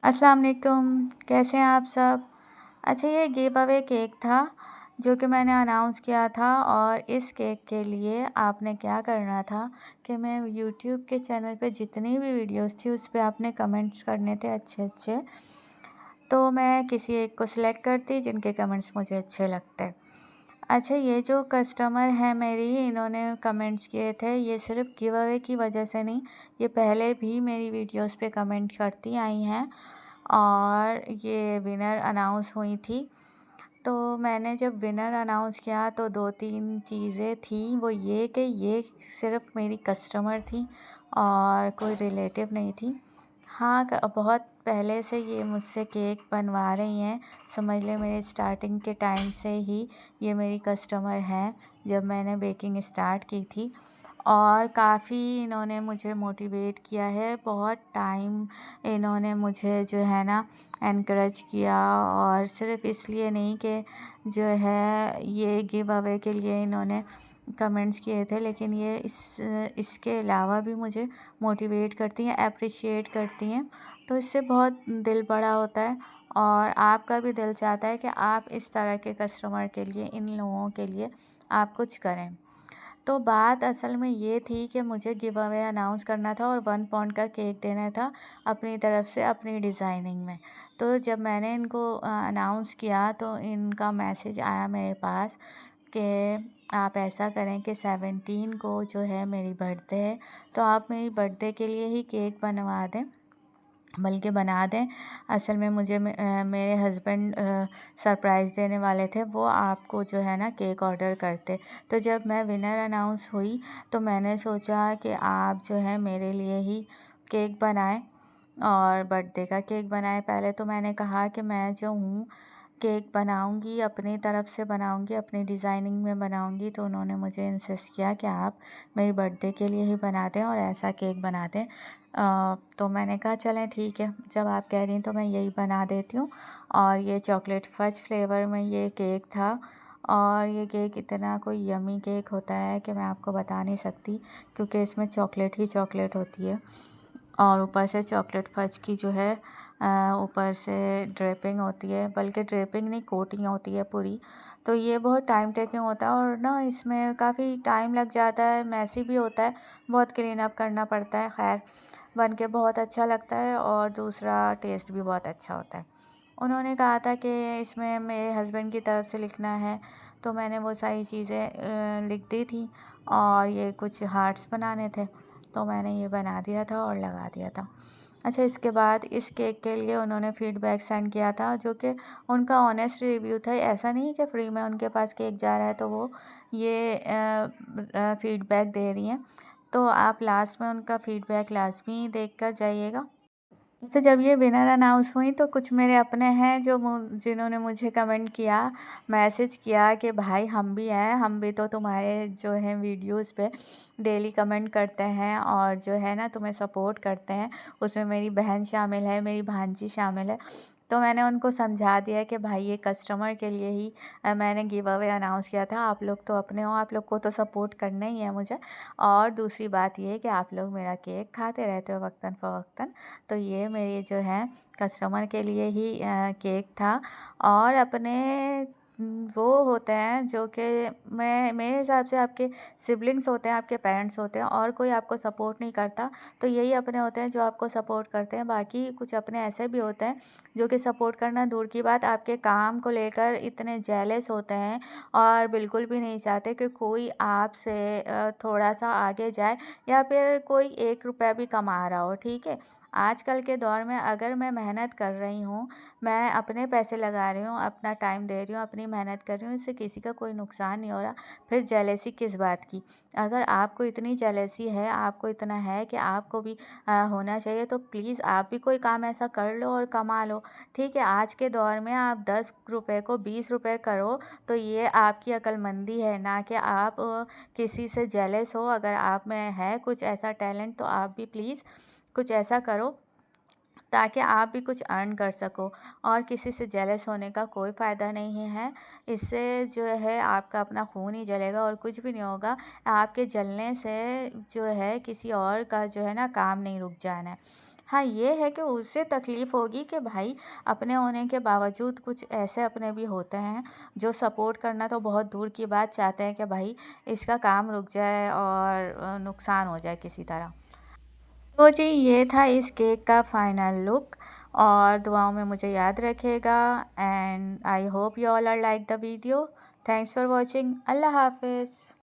अस्सलाम वालेकुम, कैसे हैं आप सब? अच्छा, ये गिव अवे केक था जो कि मैंने अनाउंस किया था। और इस केक के लिए आपने क्या करना था कि मैं यूट्यूब के चैनल पे जितनी भी वीडियोस थी उस पे आपने कमेंट्स करने थे अच्छे अच्छे। तो मैं किसी एक को सिलेक्ट करती जिनके कमेंट्स मुझे अच्छे लगते। अच्छा, ये जो कस्टमर है मेरी, इन्होंने कमेंट्स किए थे, ये सिर्फ गिव अवे की वजह से नहीं, ये पहले भी मेरी वीडियोस पे कमेंट करती आई हैं और ये विनर अनाउंस हुई थी। तो मैंने जब विनर अनाउंस किया तो 2-3 चीज़ें थी, वो ये कि ये सिर्फ मेरी कस्टमर थी और कोई रिलेटिव नहीं थी। हाँ, बहुत पहले से ये मुझसे केक बनवा रही हैं, समझ लें मेरे स्टार्टिंग के टाइम से ही ये मेरी कस्टमर हैं, जब मैंने बेकिंग स्टार्ट की थी। और काफ़ी इन्होंने मुझे मोटिवेट किया है, बहुत टाइम इन्होंने मुझे जो है ना एनकरेज किया। और सिर्फ़ इसलिए नहीं कि जो है ये गिव अवे के लिए इन्होंने कमेंट्स किए थे, लेकिन ये इसके अलावा भी मुझे मोटिवेट करती हैं, एप्रिशिएट करती हैं। तो इससे बहुत दिल बड़ा होता है और आपका भी दिल चाहता है कि आप इस तरह के कस्टमर के लिए, इन लोगों के लिए आप कुछ करें। तो बात असल में ये थी कि मुझे गिव अवे अनाउंस करना था और 1 पाउंड का केक देना था अपनी तरफ से, अपनी डिज़ाइनिंग में। तो जब मैंने इनको अनाउंस किया तो इनका मैसेज आया मेरे पास कि आप ऐसा करें कि 17 को जो है मेरी बर्थडे है, तो आप मेरी बर्थडे के लिए ही केक बनवा दें, बल्कि बना दें। असल में मुझे मेरे हस्बैंड सरप्राइज़ देने वाले थे, वो आपको जो है ना केक ऑर्डर करते। तो जब मैं विनर अनाउंस हुई तो मैंने सोचा कि आप जो है मेरे लिए ही केक बनाएं और बर्थडे का केक बनाएं। पहले तो मैंने कहा कि मैं जो हूँ केक बनाऊंगी, अपनी तरफ से बनाऊंगी, अपनी डिज़ाइनिंग में बनाऊंगी। तो उन्होंने मुझे इंसिस्ट किया कि आप मेरी बर्थडे के लिए ही बना दें और ऐसा केक बना दें। तो मैंने कहा चलें ठीक है, जब आप कह रही हैं तो मैं यही बना देती हूँ। और ये चॉकलेट फज फ्लेवर में ये केक था और ये केक इतना कोई यमी केक होता है कि मैं आपको बता नहीं सकती, क्योंकि इसमें चॉकलेट ही चॉकलेट होती है और ऊपर से चॉकलेट फज की जो है ऊपर से ड्रेपिंग होती है, बल्कि ड्रेपिंग नहीं, कोटिंग होती है पूरी। तो ये बहुत टाइम टेकिंग होता है और ना इसमें काफ़ी टाइम लग जाता है, मैसी भी होता है, बहुत क्लीन अप करना पड़ता है। खैर, बन के बहुत अच्छा लगता है और दूसरा टेस्ट भी बहुत अच्छा होता है। उन्होंने कहा था कि इसमें मेरे हस्बैंड की तरफ से लिखना है, तो मैंने वो सारी चीज़ें लिख दी थी और ये कुछ हार्ट्स बनाने थे, तो मैंने ये बना दिया था और लगा दिया था। अच्छा, इसके बाद इस केक के लिए उन्होंने फ़ीडबैक सेंड किया था, जो कि उनका ऑनेस्ट रिव्यू था। ऐसा नहीं है कि फ्री में उनके पास केक जा रहा है तो वो ये फ़ीडबैक दे रही हैं। तो आप लास्ट में उनका फ़ीडबैक लाज़मी देख कर जाइएगा। तो जब ये विनर अनाउंस हुई तो कुछ मेरे अपने हैं जो जिन्होंने मुझे कमेंट किया, मैसेज किया कि भाई हम भी हैं, हम भी तो तुम्हारे जो है वीडियोस पे डेली कमेंट करते हैं और जो है ना तुम्हें सपोर्ट करते हैं। उसमें मेरी बहन शामिल है, मेरी भांजी शामिल है। तो मैंने उनको समझा दिया कि भाई ये कस्टमर के लिए ही मैंने गिव अवे अनाउंस किया था, आप लोग तो अपने हो, आप लोग को तो सपोर्ट करना ही है मुझे। और दूसरी बात ये है कि आप लोग मेरा केक खाते रहते हो वक्तन फ़वक्तन। तो ये मेरे जो है कस्टमर के लिए ही केक था। और अपने वो होते हैं जो कि मैं मेरे हिसाब से आपके सिबलिंग्स होते हैं, आपके पेरेंट्स होते हैं और कोई आपको सपोर्ट नहीं करता, तो यही अपने होते हैं जो आपको सपोर्ट करते हैं। बाकी कुछ अपने ऐसे भी होते हैं जो कि सपोर्ट करना दूर की बात, आपके काम को लेकर इतने जेलस होते हैं और बिल्कुल भी नहीं चाहते कि कोई आपसे थोड़ा सा आगे जाए या फिर कोई 1 रुपया भी कमा रहा हो। ठीक है, आजकल के दौर में अगर मैं मेहनत कर रही हूँ, मैं अपने पैसे लगा रही हूँ, अपना टाइम दे रही हूँ, अपनी मेहनत कर रही हूँ, इससे किसी का कोई नुकसान नहीं हो रहा, फिर जेलसी किस बात की। अगर आपको इतनी जेलसी है, आपको इतना है कि आपको भी होना चाहिए, तो प्लीज़ आप भी कोई काम ऐसा कर लो और कमा लो। ठीक है, आज के दौर में आप 10 रुपए को 20 रुपए करो तो ये आपकी अक्लमंदी है, ना कि आप किसी से जेलस हो। अगर आप में है कुछ ऐसा टैलेंट तो आप भी प्लीज़ कुछ ऐसा करो ताकि आप भी कुछ अर्न कर सको। और किसी से जेलस होने का कोई फ़ायदा नहीं है, इससे जो है आपका अपना खून ही जलेगा और कुछ भी नहीं होगा। आपके जलने से जो है किसी और का जो है ना काम नहीं रुक जाना है। हाँ, ये है कि उसे तकलीफ़ होगी कि भाई अपने होने के बावजूद कुछ ऐसे अपने भी होते हैं जो सपोर्ट करना तो बहुत दूर की बात, चाहते हैं कि भाई इसका काम रुक जाए और नुकसान हो जाए किसी तरह। तो जी ये था इस केक का फाइनल लुक, और दुआओं में मुझे याद रखिएगा। And I hope you all are like the video. Thanks for watching. अल्लाह हाफ़िज़।